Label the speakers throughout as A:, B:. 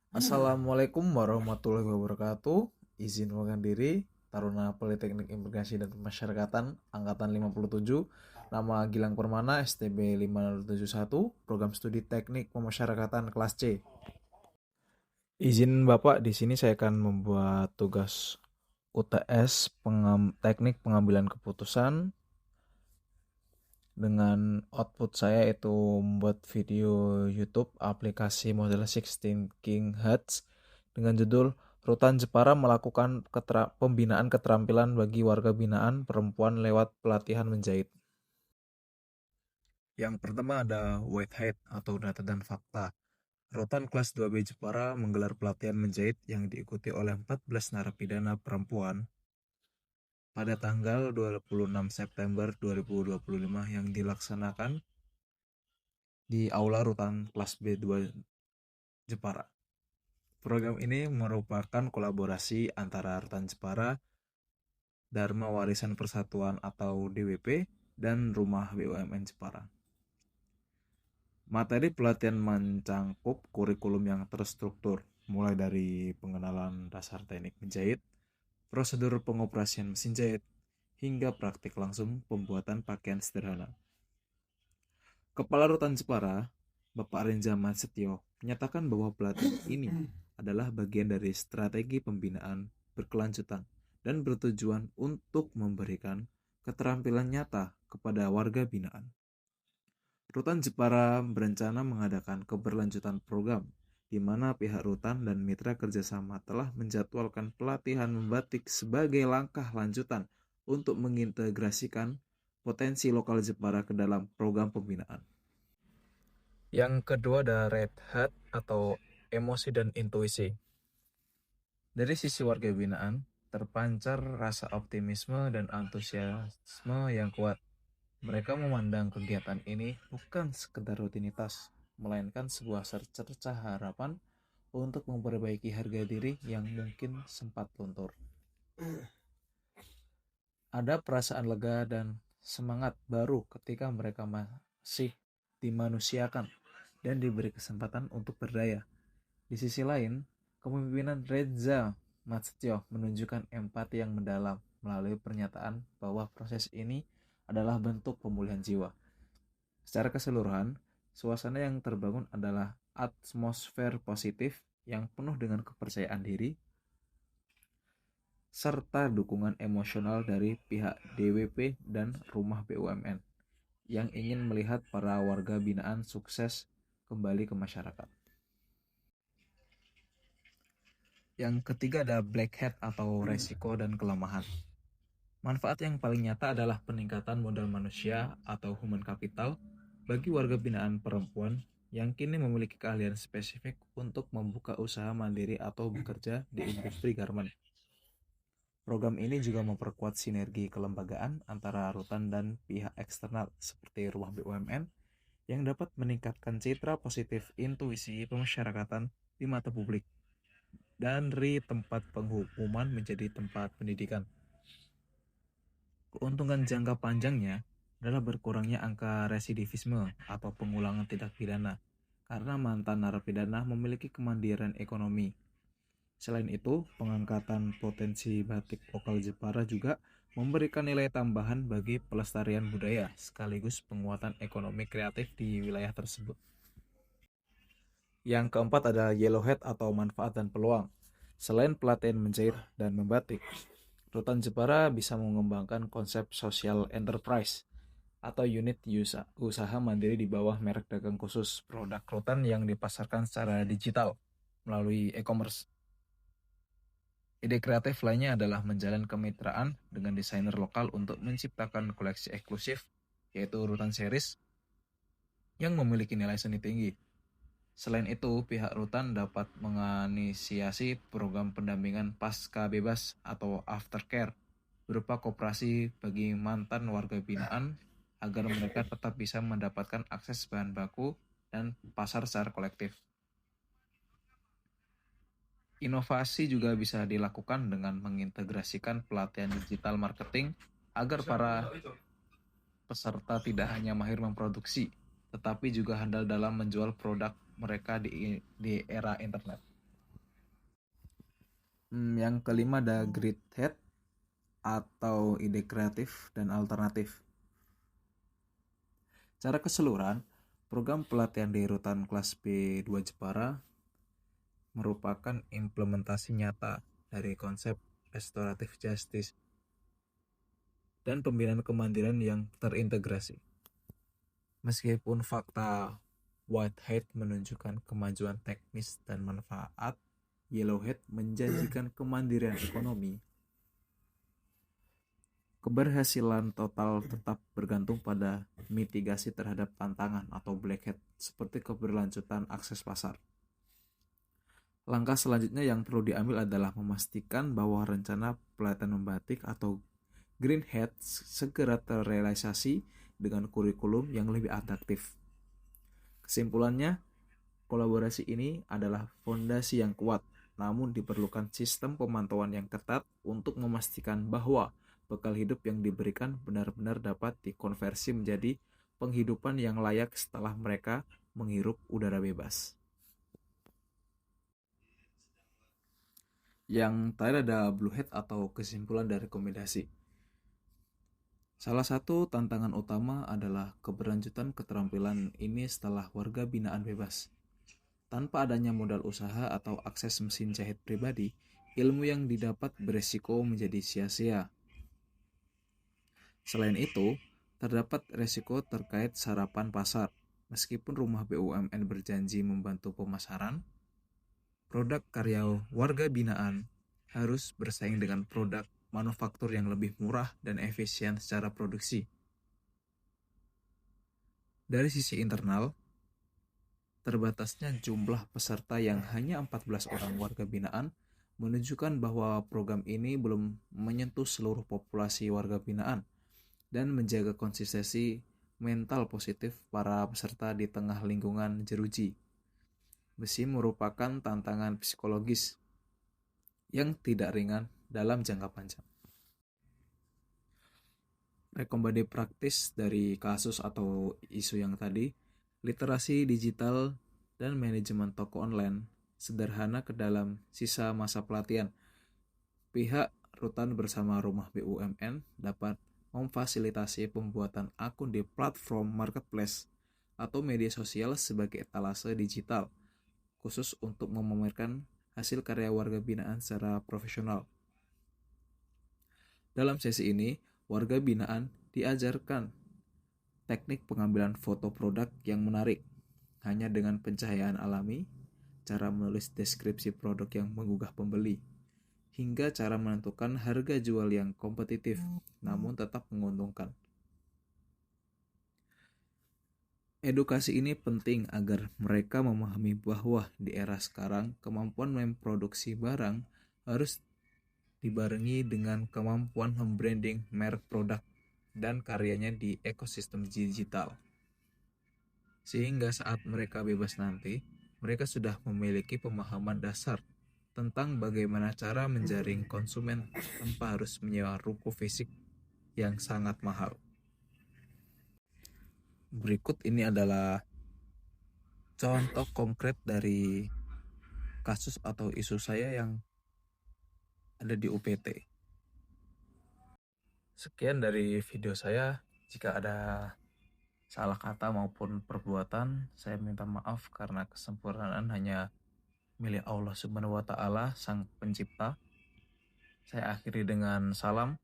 A: Assalamualaikum warahmatullahi wabarakatuh. Izin pengunduran diri, Taruna Politeknik Imigrasi dan Pemasyarakatan Angkatan 57. Nama Gilang Permana, STB 5071, Program Studi Teknik Pemasyarakatan kelas C. Izin Bapak, di sini saya akan membuat tugas UTS Teknik Pengambilan Keputusan dengan output saya itu membuat video YouTube aplikasi model 16 King Hertz dengan judul Rutan Jepara melakukan pembinaan keterampilan bagi warga binaan perempuan lewat pelatihan menjahit. Yang pertama ada white height atau data dan fakta. Rutan kelas 2B Jepara menggelar pelatihan menjahit yang diikuti oleh 14 narapidana perempuan pada tanggal 26 September 2025 yang dilaksanakan di Aula Rutan kelas B2 Jepara. Program ini merupakan kolaborasi antara Rutan Jepara, Dharma Warisan Persatuan atau DWP, dan Rumah BUMN Jepara. Materi pelatihan mencangkup kurikulum yang terstruktur, mulai dari pengenalan dasar teknik menjahit, prosedur pengoperasian mesin jahit, hingga praktik langsung pembuatan pakaian sederhana. Kepala Rutan Jepara, Bapak Renza Mansetio, menyatakan bahwa pelatihan ini adalah bagian dari strategi pembinaan berkelanjutan dan bertujuan untuk memberikan keterampilan nyata kepada warga binaan. Rutan Jepara berencana mengadakan keberlanjutan program, di mana pihak Rutan dan mitra kerjasama telah menjadwalkan pelatihan membatik sebagai langkah lanjutan untuk mengintegrasikan potensi lokal Jepara ke dalam program pembinaan. Yang kedua ada red hat atau emosi dan intuisi. Dari sisi warga binaan, terpancar rasa optimisme dan antusiasme yang kuat. Mereka memandang kegiatan ini bukan sekedar rutinitas, melainkan sebuah secercah harapan untuk memperbaiki harga diri yang mungkin sempat luntur. Ada perasaan lega dan semangat baru ketika mereka masih dimanusiakan dan diberi kesempatan untuk berdaya. Di sisi lain, kepemimpinan Reza Matsetio menunjukkan empati yang mendalam melalui pernyataan bahwa proses ini adalah bentuk pemulihan jiwa. Secara keseluruhan, suasana yang terbangun adalah atmosfer positif yang penuh dengan kepercayaan diri serta dukungan emosional dari pihak DWP dan Rumah BUMN yang ingin melihat para warga binaan sukses kembali ke masyarakat. Yang ketiga ada black hat atau resiko dan kelemahan. Manfaat yang paling nyata adalah peningkatan modal manusia atau human capital bagi warga binaan perempuan yang kini memiliki keahlian spesifik untuk membuka usaha mandiri atau bekerja di industri garmen. Program ini juga memperkuat sinergi kelembagaan antara rutan dan pihak eksternal seperti Rumah BUMN yang dapat meningkatkan citra positif intuisi pemasyarakatan di mata publik dan dari tempat penghukuman menjadi tempat pendidikan. Keuntungan jangka panjangnya adalah berkurangnya angka residivisme atau pengulangan tindak pidana karena mantan narapidana memiliki kemandirian ekonomi. Selain itu, pengangkatan potensi batik lokal Jepara juga memberikan nilai tambahan bagi pelestarian budaya sekaligus penguatan ekonomi kreatif di wilayah tersebut. Yang keempat ada yellowhead atau manfaat dan peluang. Selain pelatihan menjahit dan membatik, Rutan Jepara bisa mengembangkan konsep social enterprise atau unit usaha mandiri di bawah merek dagang khusus produk rutan yang dipasarkan secara digital melalui e-commerce. Ide kreatif lainnya adalah menjalin kemitraan dengan desainer lokal untuk menciptakan koleksi eksklusif, yaitu Rutan Series, yang memiliki nilai seni tinggi. Selain itu, pihak Rutan dapat menginisiasi program pendampingan pasca bebas atau aftercare berupa koperasi bagi mantan warga binaan agar mereka tetap bisa mendapatkan akses bahan baku dan pasar secara kolektif. Inovasi juga bisa dilakukan dengan mengintegrasikan pelatihan digital marketing agar para peserta tidak hanya mahir memproduksi, tetapi juga handal dalam menjual produk mereka di era internet. Yang kelima ada grid head atau ide kreatif dan alternatif. Cara keseluruhan, program pelatihan di Rutan Kelas B2 Jepara merupakan implementasi nyata dari konsep restoratif justice dan pembinaan kemandirian yang terintegrasi. Meskipun fakta Whitehead menunjukkan kemajuan teknis dan manfaat, Yellowhead menjanjikan kemandirian ekonomi. Keberhasilan total tetap bergantung pada mitigasi terhadap tantangan atau blackhead seperti keberlanjutan akses pasar. Langkah selanjutnya yang perlu diambil adalah memastikan bahwa rencana pelatihan membatik atau greenhead segera terrealisasi dengan kurikulum yang lebih adaptif. Kesimpulannya, kolaborasi ini adalah fondasi yang kuat, namun diperlukan sistem pemantauan yang ketat untuk memastikan bahwa bekal hidup yang diberikan benar-benar dapat dikonversi menjadi penghidupan yang layak setelah mereka menghirup udara bebas. Yang terakhir ada bluehead atau kesimpulan dari rekomendasi. Salah satu tantangan utama adalah keberlanjutan keterampilan ini setelah warga binaan bebas. Tanpa adanya modal usaha atau akses mesin jahit pribadi, ilmu yang didapat beresiko menjadi sia-sia. Selain itu, terdapat resiko terkait sarapan pasar. Meskipun rumah BUMN berjanji membantu pemasaran, produk karya warga binaan harus bersaing dengan produk manufaktur yang lebih murah dan efisien secara produksi. Dari sisi internal, terbatasnya jumlah peserta yang hanya 14 orang warga binaan menunjukkan bahwa program ini belum menyentuh seluruh populasi warga binaan dan menjaga konsistensi mental positif para peserta di tengah lingkungan jeruji. Besi merupakan tantangan psikologis yang tidak ringan dalam jangka panjang. Rekomendasi praktis dari kasus atau isu yang tadi, literasi digital dan manajemen toko online sederhana ke dalam sisa masa pelatihan. Pihak rutan bersama rumah BUMN dapat memfasilitasi pembuatan akun di platform marketplace atau media sosial sebagai etalase digital, khusus untuk memamerkan hasil karya warga binaan secara profesional. Dalam sesi ini, warga binaan diajarkan teknik pengambilan foto produk yang menarik, hanya dengan pencahayaan alami, cara menulis deskripsi produk yang menggugah pembeli, hingga cara menentukan harga jual yang kompetitif, namun tetap menguntungkan. Edukasi ini penting agar mereka memahami bahwa di era sekarang kemampuan memproduksi barang harus dibarengi dengan kemampuan membranding merek produk dan karyanya di ekosistem digital. Sehingga saat mereka bebas nanti, mereka sudah memiliki pemahaman dasar tentang bagaimana cara menjaring konsumen tanpa harus menyewa ruko fisik yang sangat mahal. Berikut ini adalah contoh konkret dari kasus atau isu saya yang ada di UPT. Sekian dari video saya. Jika ada salah kata maupun perbuatan, saya minta maaf karena kesempurnaan hanya milik Allah Subhanahu wa Ta'ala, Sang Pencipta. Saya akhiri dengan salam.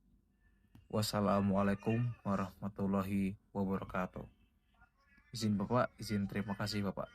A: Wassalamualaikum warahmatullahi wabarakatuh. Izin Bapak, izin terima kasih Bapak.